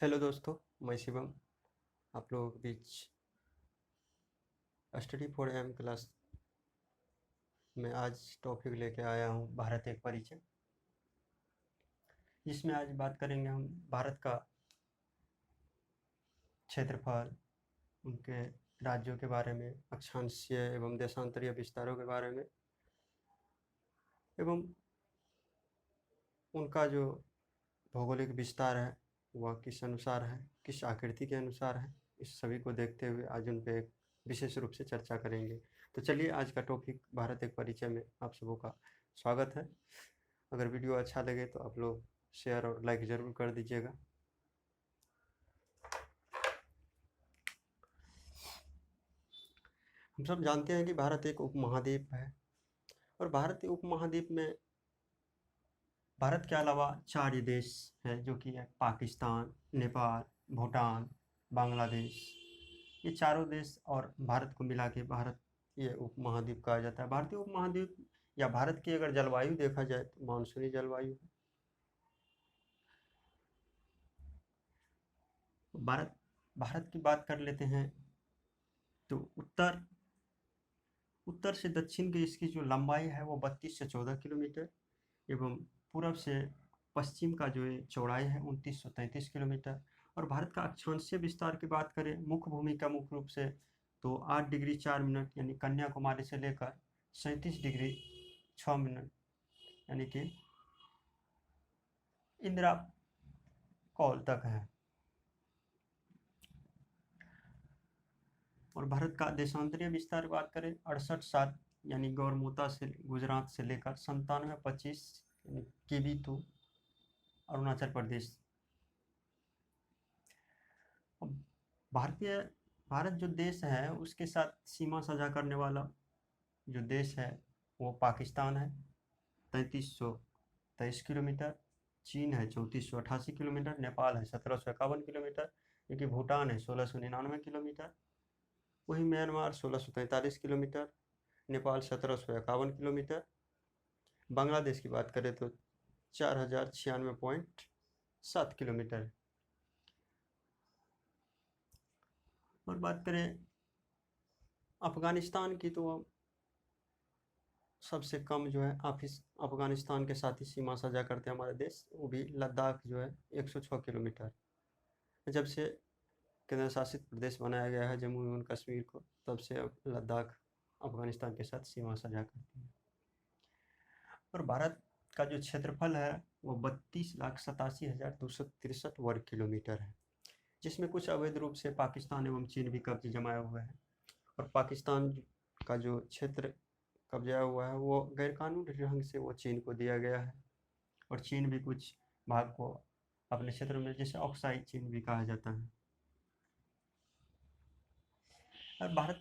Hello दोस्तों, मैं शिवम आप लोगों के बीच स्टडी फॉर एम क्लास में आज टॉपिक लेके आया हूँ भारत एक परिचय, जिसमें आज बात करेंगे हम भारत का क्षेत्रफल, उनके राज्यों के बारे में, अक्षांशीय एवं देशांतरीय विस्तारों के बारे में एवं उनका जो भौगोलिक विस्तार है वह किस अनुसार है, किस आकृति के अनुसार है। इस सभी को देखते हुए आज उन पे एक विशेष रूप से चर्चा करेंगे। तो चलिए, आज का टॉपिक भारत एक परिचय में आप सबों का स्वागत है। अगर वीडियो अच्छा लगे तो आप लोग शेयर और लाइक ज़रूर कर दीजिएगा। हम सब जानते हैं कि भारत एक उपमहाद्वीप है और भारत के उपमहाद्वीप में भारत के अलावा 4 ही देश हैं, जो कि है पाकिस्तान, नेपाल, भूटान, बांग्लादेश। ये चारों देश और भारत को मिला के भारत ये उपमहाद्वीप कहा जाता है। भारतीय उपमहाद्वीप या भारत की अगर जलवायु देखा जाए तो मानसूनी जलवायु है। भारत भारत की बात कर लेते हैं तो उत्तर से दक्षिण की इसकी जो लंबाई है वो 32 से 14 किलोमीटर एवं पूर्व से पश्चिम का जो ये चौड़ाई है 2933 किलोमीटर। और भारत का अक्षांशीय विस्तार की बात करें मुख्य भूमि का मुख्य रूप से तो 8 डिग्री 4 मिनट यानी कन्याकुमारी से लेकर 37 डिग्री 6 मिनट यानी कि इंदिरा कौल तक है। और भारत का देशांतरीय विस्तार की बात करें 68 यानी गौरमोता से गुजरात से लेकर 9725 यानी केबी टू अरुणाचल प्रदेश। भारतीय भारत जो देश है उसके साथ सीमा साझा करने वाला जो देश है वो पाकिस्तान है 3323 किलोमीटर, चीन है 3488 किलोमीटर, नेपाल है 1751 किलोमीटर, क्योंकि भूटान है 1699 किलोमीटर, वही Myanmar 1643 kilometre, Nepal 1751 kilometre. Bangladesh की बात करें तो 4096.7 किलोमीटर है। और बात करें अफगानिस्तान की तो सबसे कम जो है अफगानिस्तान के साथ ही सीमा साझा करते हैं हमारे देश, वो भी लद्दाख जो है 106 किलोमीटर। जब से केंद्र शासित प्रदेश बनाया गया है जम्मू एवं कश्मीर को, तब से अब लद्दाख अफगानिस्तान के साथ सीमा साझा करती है। और भारत का जो क्षेत्रफल है वो 32,87,263 वर्ग किलोमीटर है, जिसमें कुछ अवैध रूप से पाकिस्तान एवं चीन भी कब्जे जमाए हुए हैं। और पाकिस्तान का जो क्षेत्र कब्जा हुआ है वो गैरकानूनी ढंग से वो चीन को दिया गया है। और चीन भी कुछ भाग को अपने क्षेत्र में, जैसे ऑक्साई चीन भी कहा जाता है। और भारत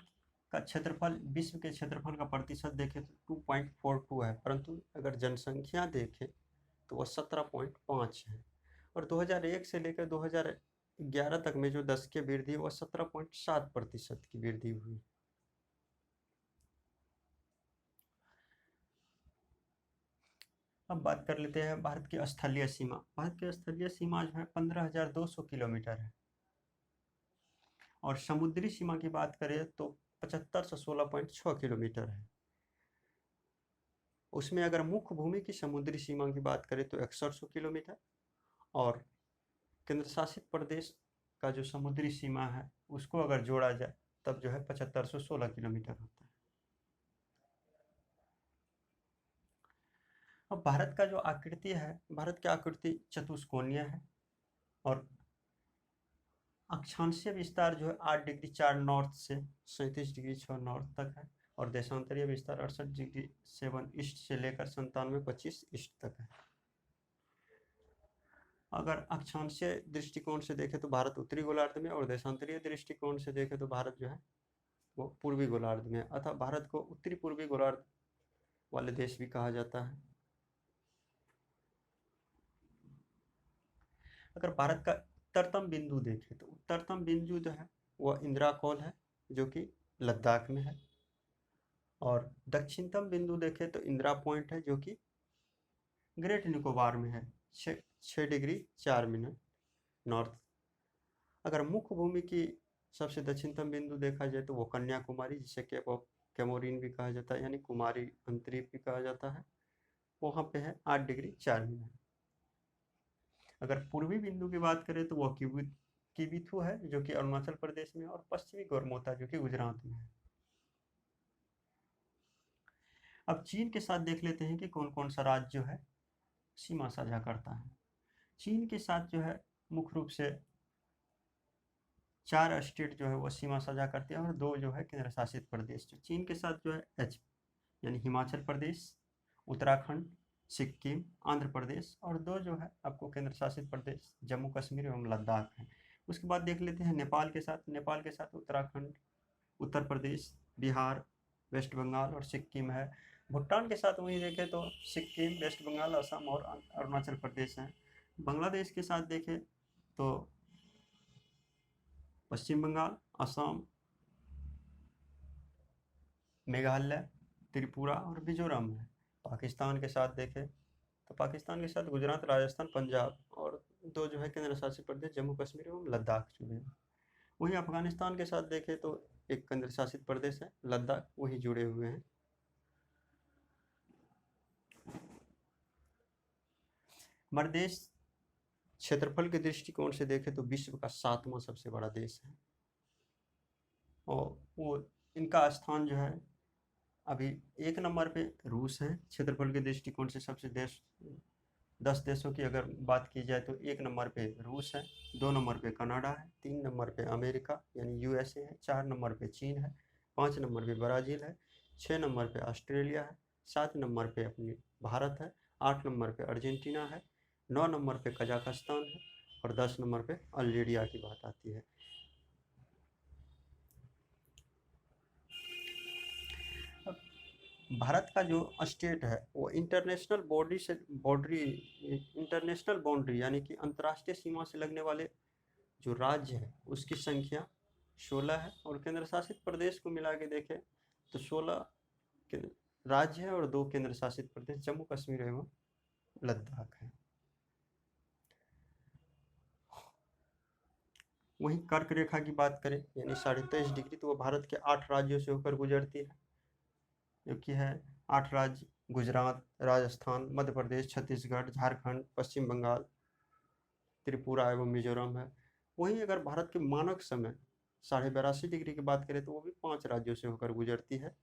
का क्षेत्रफल विश्व के क्षेत्रफल का प्रतिशत देखें तो 2.42 है, परंतु अगर जनसंख्या देखें तो वह 17.5 है। और 2001 से लेकर 2011 तक में जो 10 की वृद्धि वह 17.7% की वृद्धि हुई। अब बात कर लेते हैं भारत की स्थलीय सीमा। भारत की स्थलीय सीमा जो है 15,200 किलोमीटर है। और समुद्री सीमा की बात करें तो 75 से 16.6 किलोमीटर है। उसमें अगर मुख्य भूमि की समुद्री सीमा की बात करें तो 6100 किलोमीटर, और केंद्र शासित प्रदेश का जो समुद्री सीमा है उसको अगर जोड़ा जाए तब जो है 7516 किलोमीटर होता है। अब भारत का जो आकृति है, भारत की आकृति चतुष्कोणीय है। और अक्षांशीय विस्तार जो है 8 डिग्री 4 नॉर्थ से 37 डिग्री 6 नॉर्थ तक है। और देशांतरीय विस्तार 68 डिग्री 7 ईस्ट से लेकर 9725 ईस्ट तक है। अगर अक्षांशीय दृष्टिकोण से देखें तो भारत उत्तरी गोलार्ध में, और देशांतरीय दृष्टिकोण से देखें तो भारत जो है वो पूर्वी गोलार्ध में। अतः भारत को उत्तरी पूर्वी गोलार्ध वाले देश भी कहा जाता है। अगर भारत का उत्तरतम बिंदु देखें तो उत्तरतम बिंदु जो है वह इंदिरा कौल है, जो कि लद्दाख में है। और दक्षिणतम बिंदु देखें तो इंदिरा पॉइंट है, जो कि ग्रेट निकोबार में है, 6 डिग्री 4 मिनट नॉर्थ अगर मुख्य भूमि की सबसे दक्षिणतम बिंदु देखा जाए तो वो कन्याकुमारी, जिसे केप ऑफ कैमोरीन भी कहा जाता है, यानी कुमारी अंतरीप भी कहा जाता है, वहाँ पे है 8 डिग्री 4 मिनट। अगर पूर्वी बिंदु की बात करें तो वो किबिथु है जो कि अरुणाचल प्रदेश में, और पश्चिमी गोरमोता जो कि गुजरात में है। अब चीन के साथ देख लेते हैं कि कौन कौन सा राज्य जो है सीमा साझा करता है। चीन के साथ जो है मुख्य रूप से 4 स्टेट जो है वो सीमा साझा करते हैं, और 2 जो है केंद्र शासित प्रदेश। जो चीन के साथ जो है यानी हिमाचल प्रदेश, उत्तराखंड, सिक्किम, आंध्र प्रदेश, और 2 जो है आपको केंद्र शासित प्रदेश जम्मू कश्मीर एवं लद्दाख है। उसके बाद देख लेते हैं नेपाल के साथ उत्तराखंड, उत्तर प्रदेश, बिहार, वेस्ट बंगाल और सिक्किम है। भूटान के साथ वहीं देखें तो सिक्किम, वेस्ट बंगाल, असम और अरुणाचल प्रदेश है। बांग्लादेश के साथ देखें तो पश्चिम बंगाल, असम, मेघालय, त्रिपुरा और मिजोरम है। पाकिस्तान के साथ देखें तो पाकिस्तान के साथ गुजरात, राजस्थान, पंजाब, और 2 जो है केंद्र शासित प्रदेश जम्मू कश्मीर एवं लद्दाख जुड़े हैं। वहीं अफगानिस्तान के साथ देखें तो एक केंद्र शासित प्रदेश है लद्दाख, वही जुड़े हुए हैं। हमारे देश क्षेत्रफल के दृष्टिकोण से देखें तो विश्व का 7वां सबसे बड़ा देश है, और वो इनका स्थान जो है अभी 1 नंबर पे रूस है। क्षेत्रफल के दृष्टिकोण से सबसे 10 देशों की अगर बात की जाए तो 1 नंबर पे रूस है, 2 नंबर पे कनाडा है, 3 नंबर पे अमेरिका यानी यूएसए है, 4 नंबर पे चीन है, 5 नंबर पे ब्राज़ील है, 6 नंबर पे ऑस्ट्रेलिया है, 7 नंबर पे अपनी भारत है, 8 नंबर पे अर्जेंटीना है, 9 नंबर पे कजाकिस्तान है, और 10 नंबर पे अल्जीरिया की बात आती है। भारत का जो स्टेट है वो इंटरनेशनल बाउंड्री यानी कि अंतर्राष्ट्रीय सीमा से लगने वाले जो राज्य है उसकी संख्या 16 है, और केंद्र शासित प्रदेश को मिला के देखें तो 16 राज्य है और 2 केंद्र शासित प्रदेश जम्मू कश्मीर एवं लद्दाख है। वहीं कर्क रेखा की बात करें यानी 23.5 डिग्री, तो वो भारत के 8 राज्यों से होकर गुजरती है, जो कि है 8 राज्य गुजरात, राजस्थान, मध्य प्रदेश, छत्तीसगढ़, झारखंड, पश्चिम बंगाल, त्रिपुरा एवं मिजोरम है। वहीं अगर भारत के मानक समय 82.5 डिग्री की बात करें तो वो भी 5 राज्यों से होकर गुजरती है।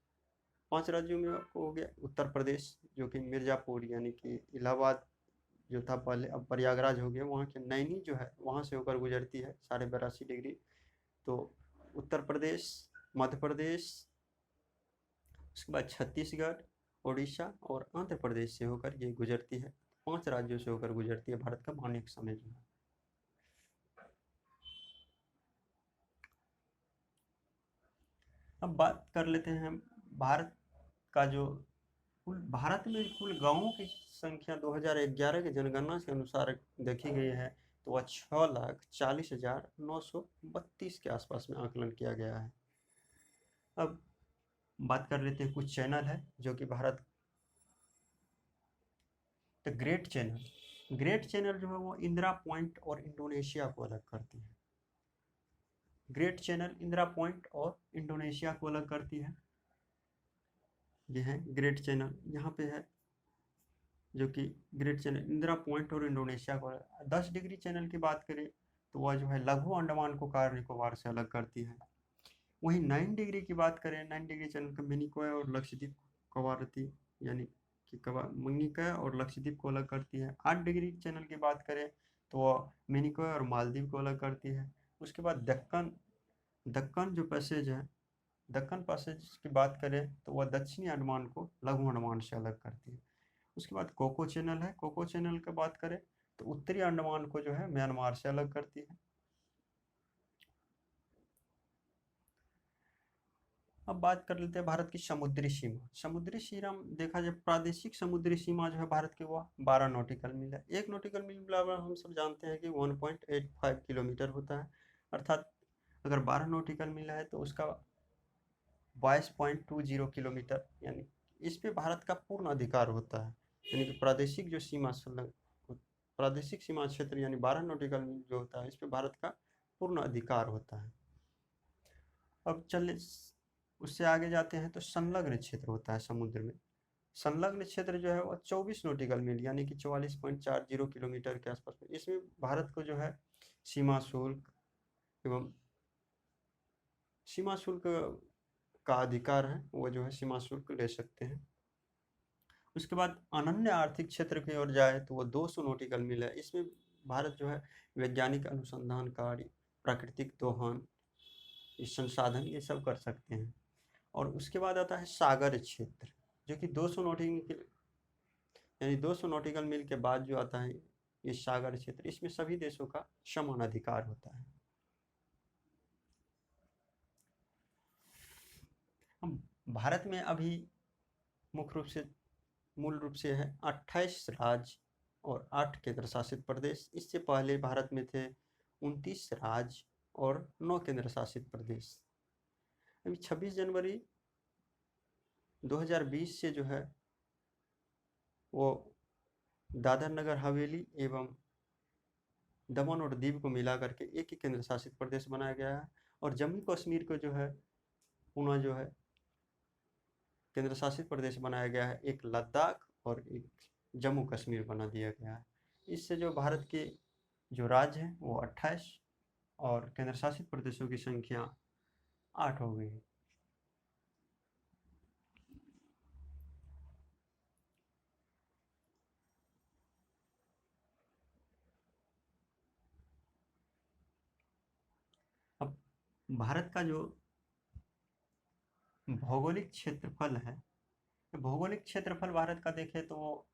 5 राज्यों में हो गया उत्तर प्रदेश जो कि मिर्ज़ापुर यानी कि इलाहाबाद जो था पहले, अब प्रयागराज हो गया, वहाँ के नैनी जो है वहाँ से होकर गुजरती है 82.5 डिग्री। तो उत्तर प्रदेश, मध्य प्रदेश, उसके बाद छत्तीसगढ़, उड़ीसा और आंध्र प्रदेश से होकर ये गुजरती है। 5 राज्यों से होकर गुजरती है भारत का मानक समय जो है। अब बात कर लेते हैं भारत का जो भारत में कुल गाँवों की संख्या 2011 की जनगणना के अनुसार देखी गई है तो वह 6,40,932 के आसपास में आकलन किया गया है। अब बात कर लेते हैं कुछ चैनल है जो कि भारत ग्रेट चैनल जो है वो इंदिरा पॉइंट और इंडोनेशिया को अलग करती है। ग्रेट चैनल इंदिरा पॉइंट और इंडोनेशिया को अलग करती है। ये है ग्रेट चैनल, यहाँ पे है जो कि ग्रेट चैनल इंदिरा पॉइंट और इंडोनेशिया को। 10 डिग्री चैनल की बात करें तो वह जो है लघु अंडमान को कार निकोबार से अलग करती है। वहीं 9 डिग्री की बात करें, 9 डिग्री चैनल का मिनिकॉय और लक्षद्वीप कवारती यानी कि मिनिकॉय और लक्षद्वीप को अलग करती है। 8 डिग्री चैनल की बात करें तो वह मिनिकॉय और मालदीव को अलग करती है। उसके बाद दक्कन जो पैसेज है, दक्कन पैसेज की बात करें तो वह दक्षिणी अंडमान को लघु अंडमान से अलग करती है। उसके बाद कोको चैनल है, कोको चैनल की बात करें तो उत्तरी अंडमान को जो है म्यांमार से अलग करती है। अब बात कर लेते हैं भारत की समुद्री सीमा। समुद्री सीमा देखा जाए, प्रादेशिक समुद्री सीमा जो है भारत की वह 12 नॉटिकल मील है। 1 नॉटिकल मील बराबर हम सब जानते हैं कि 1.85 किलोमीटर होता है, अर्थात अगर 12 नॉटिकल मील है तो उसका 22.20 किलोमीटर, यानी इस पे भारत का पूर्ण अधिकार होता है। यानी कि प्रादेशिक जो सीमा क्षेत्र यानी 12 नॉटिकल मील जो होता है इस पे भारत का पूर्ण अधिकार होता है। अब चलिए उससे आगे जाते हैं तो संलग्न क्षेत्र होता है समुद्र में। संलग्न क्षेत्र जो है वो 24 नॉटिकल मील यानी कि 44.40 किलोमीटर के आसपास में। इसमें भारत को जो है सीमा शुल्क एवं सीमा शुल्क का अधिकार है, वो जो है सीमा शुल्क ले सकते हैं। उसके बाद अनन्य आर्थिक क्षेत्र की ओर जाए तो वो 200 नॉटिकल मील है। इसमें भारत जो है वैज्ञानिक अनुसंधान कार्य, प्राकृतिक दोहन, इस संसाधन ये सब कर सकते हैं। और उसके बाद आता है सागर क्षेत्र, जो कि 200 नॉटिकल यानी 200 नॉटिकल मील के बाद जो आता है ये सागर क्षेत्र। इसमें सभी देशों का समान अधिकार होता है। हम भारत में अभी मुख्य रूप से मूल रूप से है 28 राज्य और 8 केंद्र शासित प्रदेश। इससे पहले भारत में थे 29 राज्य और 9 केंद्र शासित प्रदेश। अभी 26 जनवरी 2020 से जो है वो दादर नगर हवेली एवं दमन और दीव को मिला करके एक ही केंद्र शासित प्रदेश बनाया गया है। और जम्मू कश्मीर को जो है पुनः जो है केंद्र शासित प्रदेश बनाया गया है। एक लद्दाख और एक जम्मू कश्मीर बना दिया गया है। इससे जो भारत के जो राज्य हैं वो 28 और केंद्र शासित प्रदेशों की संख्या 8 हो गई है। अब भारत का जो भौगोलिक क्षेत्रफल है, भौगोलिक क्षेत्रफल भारत का देखें तो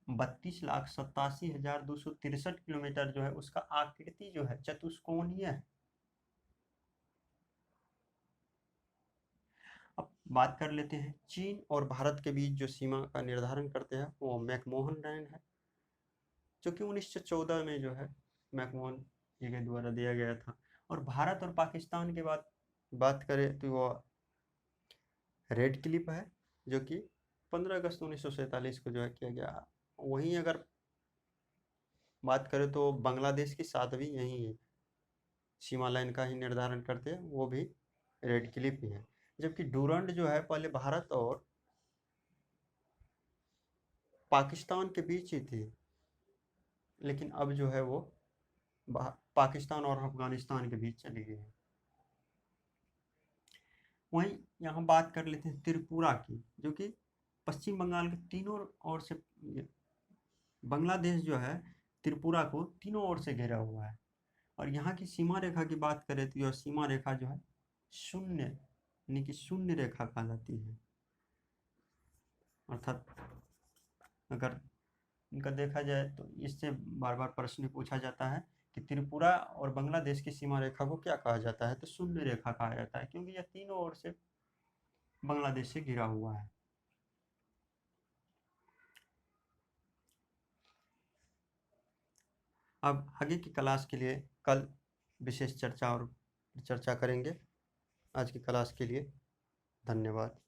32,87,263 किलोमीटर जो है उसका आकृति जो है चतुष्कोणीय है। अब बात कर लेते हैं चीन और भारत के बीच जो सीमा का निर्धारण करते हैं वो मैकमोहन लाइन है, जो कि 1914 में जो है मैकमोहन जी के द्वारा दिया गया था। और भारत और पाकिस्तान के बात करें तो वो रेड क्लिफ है, जो कि 15 अगस्त 1947 को जो है किया गया। वहीं अगर बात करें तो बांग्लादेश की साथ भी यही है, सीमा लाइन का ही निर्धारण करते हैं, वो भी रेड क्लिफ ही है। जबकि डूरंड जो है पहले भारत और पाकिस्तान के बीच ही थी, लेकिन अब जो है वो पाकिस्तान और अफगानिस्तान के बीच चली गई है। वहीं यहाँ बात कर लेते हैं त्रिपुरा की, जो कि पश्चिम बंगाल के तीनों ओर से, बांग्लादेश जो है त्रिपुरा को तीनों ओर से घेरा हुआ है। और यहाँ की सीमा रेखा की बात करें तो यह सीमा रेखा जो है शून्य यानी कि शून्य रेखा कहलाती है। अर्थात अगर इनका देखा जाए तो इससे बार बार प्रश्न पूछा जाता है कि त्रिपुरा और बांग्लादेश की सीमा रेखा को क्या कहा जाता है, तो शून्य रेखा कहा जाता है, क्योंकि यह तीनों ओर से बांग्लादेश से घिरा हुआ है। अब आगे की क्लास के लिए कल विशेष चर्चा करेंगे। आज की क्लास के लिए धन्यवाद।